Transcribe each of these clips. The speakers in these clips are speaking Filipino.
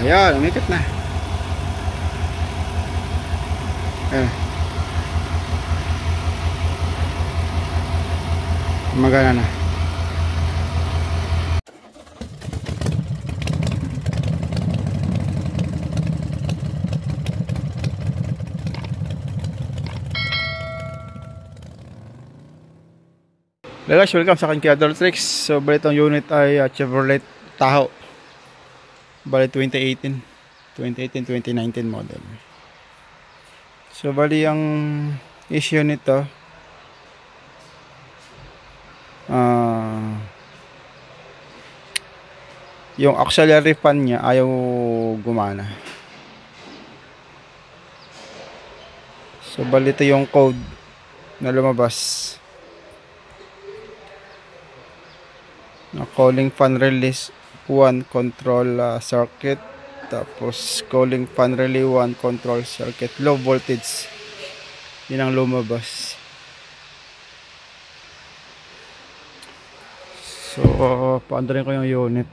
Ayan, umikot na. Ayan. Magana na. Hey guys, welcome sa akin kay Adult Tricks. So bali itong unit ay Chevrolet Tahoe. Bali 2018-2019 model. So bali ang issue nito yung auxiliary fan niya ayaw gumana. So bali ito yung code na lumabas na calling fan release 1 control circuit, tapos calling fan relay 1 control circuit, low voltage. Yun ang lumabas. So paandarin ko yung unit.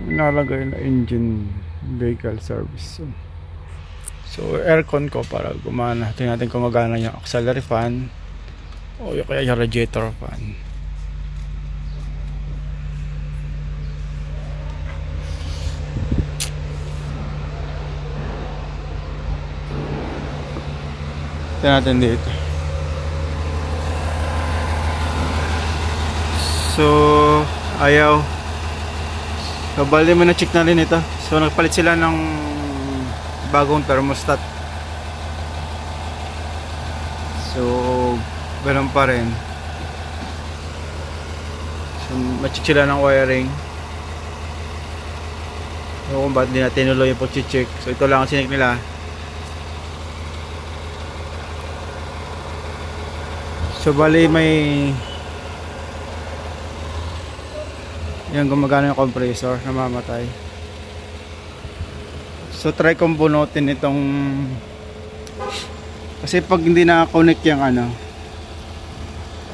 Nalagay na engine vehicle service. So aircon ko para gumana. Tingnan natin kung magana yung auxiliary fan o kaya yung radiator fan. Tingnan natin dito. So ayaw. So bali mo na check na rin ito. So nagpalit sila ng bagong thermostat. So ganun pa rin. So ma-check sila ng wiring. So kung ba't di na tinuloy yung pag-check. So ito lang ang sinek nila. So bali may yung gumagana yung compressor, namamatay. So try kong bunutin itong, kasi pag hindi na-connect yung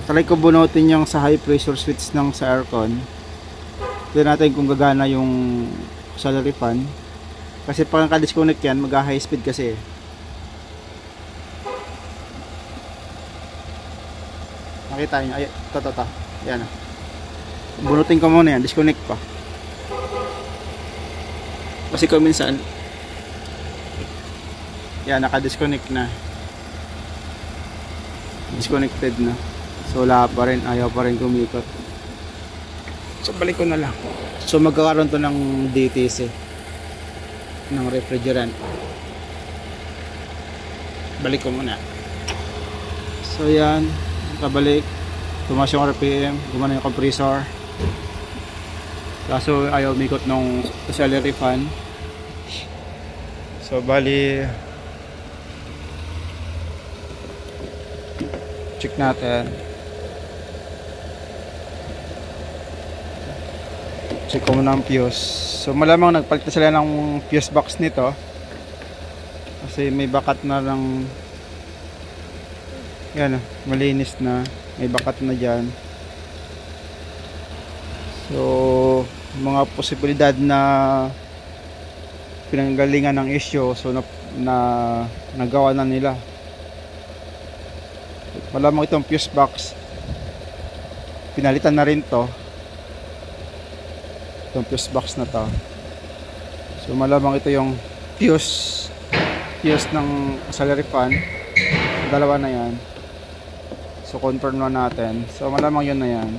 try ko bunutin yung sa high pressure switch ng sa aircon. Tignan natin kung gagana yung auxiliary fan. Kasi pag naka-disconnect yan, mag-high speed kasi. Nakita nyo, ay, ito. Yan. Bunutin ko muna yan, disconnect pa. Kasi kung minsan, yan, naka-disconnect na. Disconnected na. So wala pa rin, ayaw pa rin kumikot. So balik ko na lang. So magkakaroon to ng DTC ng refrigerant. Balik ko muna. So yan, kabalik. Tumas yung RPM, gumana yung compressor. Kaso ayaw umikot ng auxiliary fan. So bali check natin. Check ko muna ang fuse. So malamang nagpalit na sila ng fuse box nito. Kasi may bakat na lang. Yan, malinis na. May bakat na dyan. So mga posibilidad na pinanggalingan ng issue. So nagawa na nila. Malamang itong fuse box pinalitan na rin to, itong fuse box na to. So malamang ito yung fuse ng auxiliary fan. Dalawa na yan. So confirm na natin. So malamang yun na yan.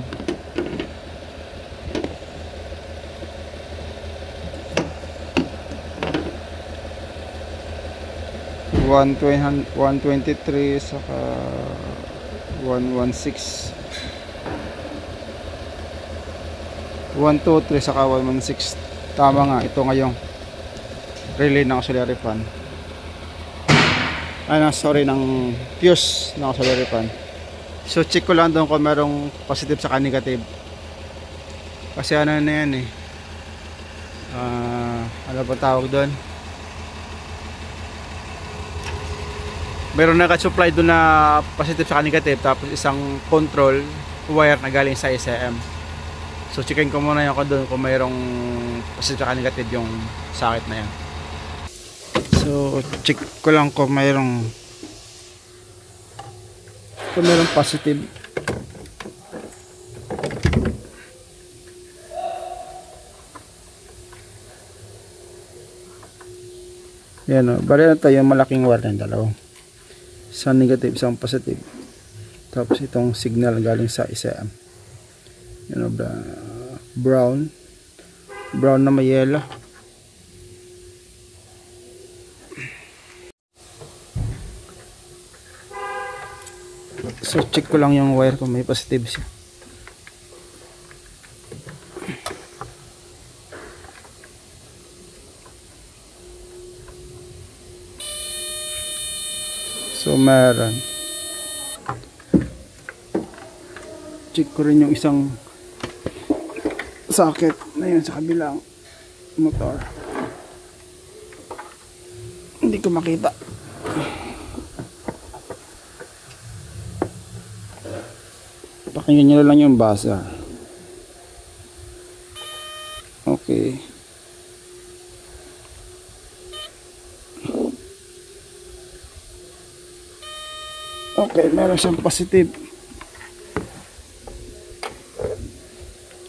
$123 saka 116, 123 saka 116. Tama nga, ito ngayong relay ng auxiliary fan. Sorry, ng fuse ng auxiliary fan. So check ko lang doon kung merong positive saka negative. Kasi na yan eh. Ano ba tawag doon? Meron naka-supply doon na positive saka negative, tapos isang control wire na galing sa ICM. So checkin ko muna yung doon kung mayroong positive at negative yung sakit na yan. So check ko lang kung mayroong positive. Yan o, bali na tayo yung malaking wire ng dalawa. Isang negative, isang positive. Tapos itong signal galing sa ICM. Yan o, brown na may yellow. So check ko lang yung wire kung may positive siya. So meron. Check ko rin yung isang socket na yun sa kabilang motor. Hindi ko makita. Pakinggan nyo lang yung buzzer. Okay. Okay, meron siyang positive.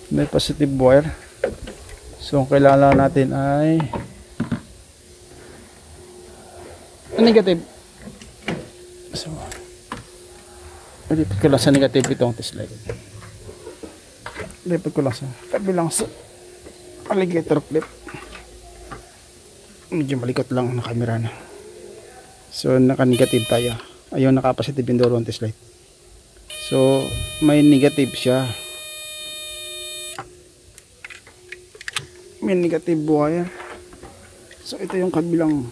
May positive wire. So ang kailangan natin ay negative. So lipat ko lang sa negative itong test light. Lipat ko lang sa kabilang sa alligator clip. Medyo malikot lang na camera na. So naka-negative tayo. Ayun, naka-positive yung dalawang test light. So may negative siya. May negative wire. So ito yung kabilang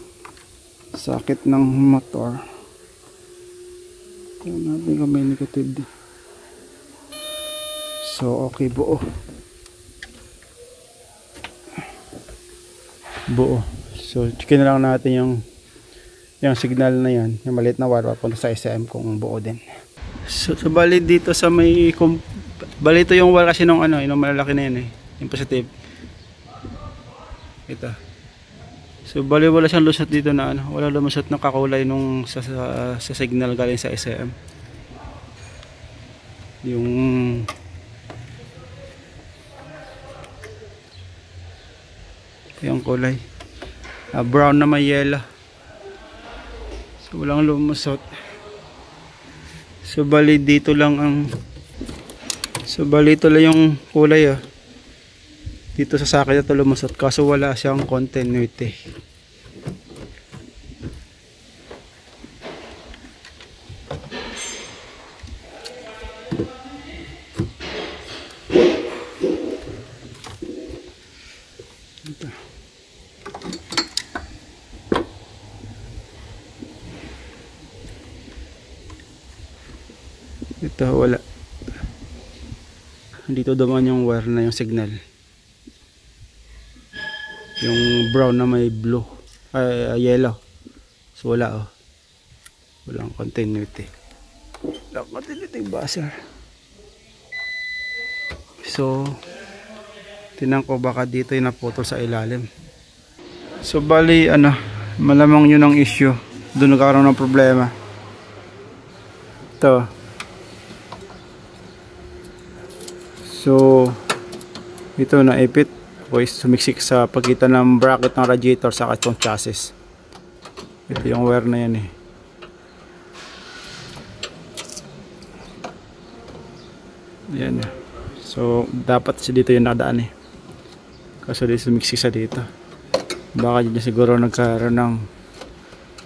sakit ng motor. Tingnan natin kung may negative din. So okay, buo. So checkin na lang natin yung signal na yan, yung maliit na wire papunta sa ICM kung buo din. So bali dito sa may bali ito yung wire kasi nung yung malalaki na yun yung positive. Ito. So bali wala siyang lusot dito na wala lumusot ng kakulay nung sa signal galing sa ICM. Yung kulay brown na may yellow. So walang lumusot. So bali dito lang yung kulay dito sa sakit ito lumusot kaso wala siyang continuity. Ito wala. Dito dumaan yung wire na yung signal. Yung brown na may blue yellow. So wala walang continuity. Wala continuity buzzer. So tinan ko baka dito yung naputol sa ilalim. So bali malamang yun ang issue. Doon nagkaroon ng problema. Ito. So ito naipit o sumiksik sa pagitan ng bracket ng radiator sa itong chassis. Ito yung wire na yan yan. So dapat dito yung nadaan kaso dito sumiksik sa dito. Baka dyan siguro nagkaroon ng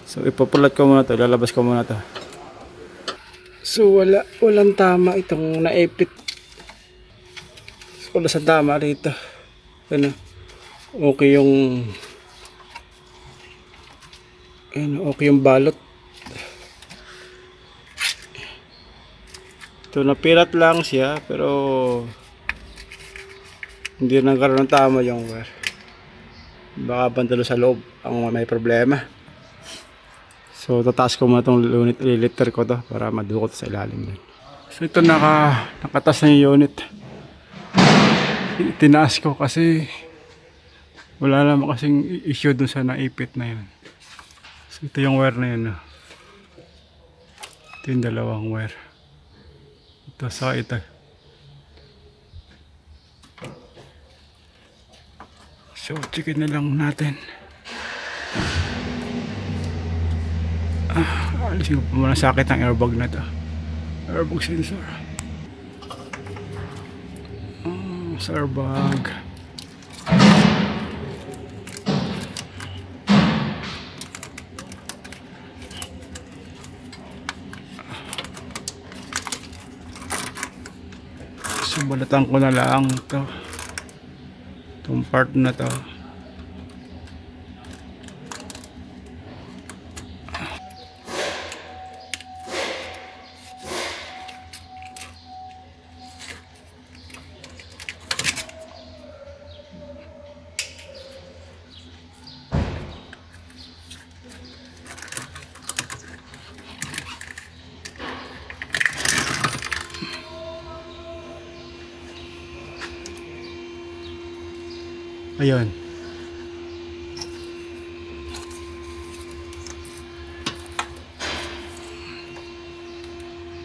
so ipapulat ko muna to, lalabas ko muna to. So walang tama itong naipit. Wala sa tama rito. Okay yung okay yung balot. Ito napirat lang siya pero hindi nagkaroon ng tama yung wire. Baka bantalo sa loob ang may problema. So tataas ko muna itong unit, ililiter ko to para madukot sa ilalim din. So ito nakatas na yung unit. Tinaas ko kasi wala naman kasing issue dun sa naipit na yun. So ito yung wire na yun. Ito yung dalawang wire. Ito sa ito. So checkin na lang natin. Alisin ko pa muna sakit ang airbag na ito. Airbag sensor. Sa airbag. Subalatan ko na lang ito. Itong part na to. Ayun.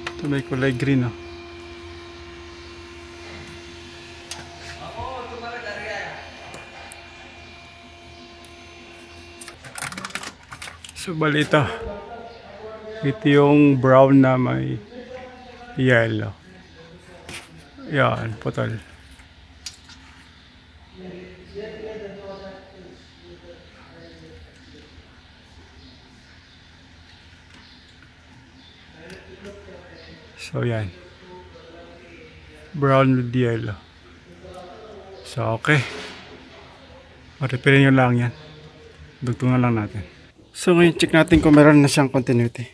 Ito may kulay green, oh. So bali ito. Ito yung brown na may yellow. Yan, putol. So yan, brown with yellow. So okay, repair nyo lang yan, dugtungan lang natin. So ngayon check natin kung meron na siyang continuity.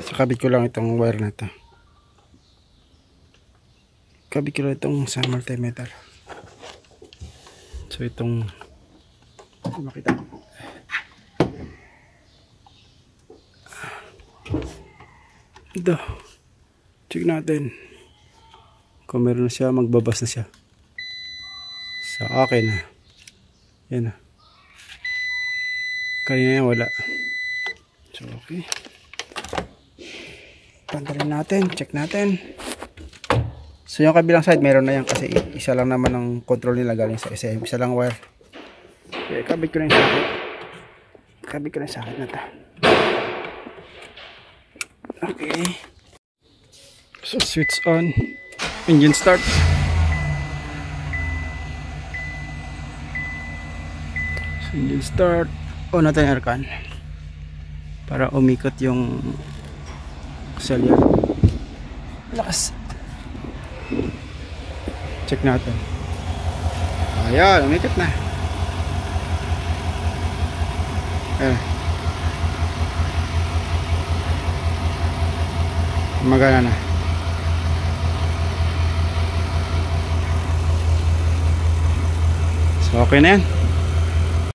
So kabit ko lang itong wire na ito. Kabit ko lang itong sa multimeter. So itong makita, ito. Check natin kung meron na siya, magbabas na siya. So okay na. Yan na. Kanina yan wala. So okay, tanggalin natin, check natin. So yung kabilang side meron na yan kasi isa lang naman ang control nila galing sa SM, isa lang wire. Okay, kabit ko na yung sakit. Kabit ko na yung sakit na ito. Okay. So switch on, engine start. So engine start, on natin aircon para umikot yung cell yan. Lakas. Check natin. Ayan, umikot na. Ayan. Magana na. So okay na yan.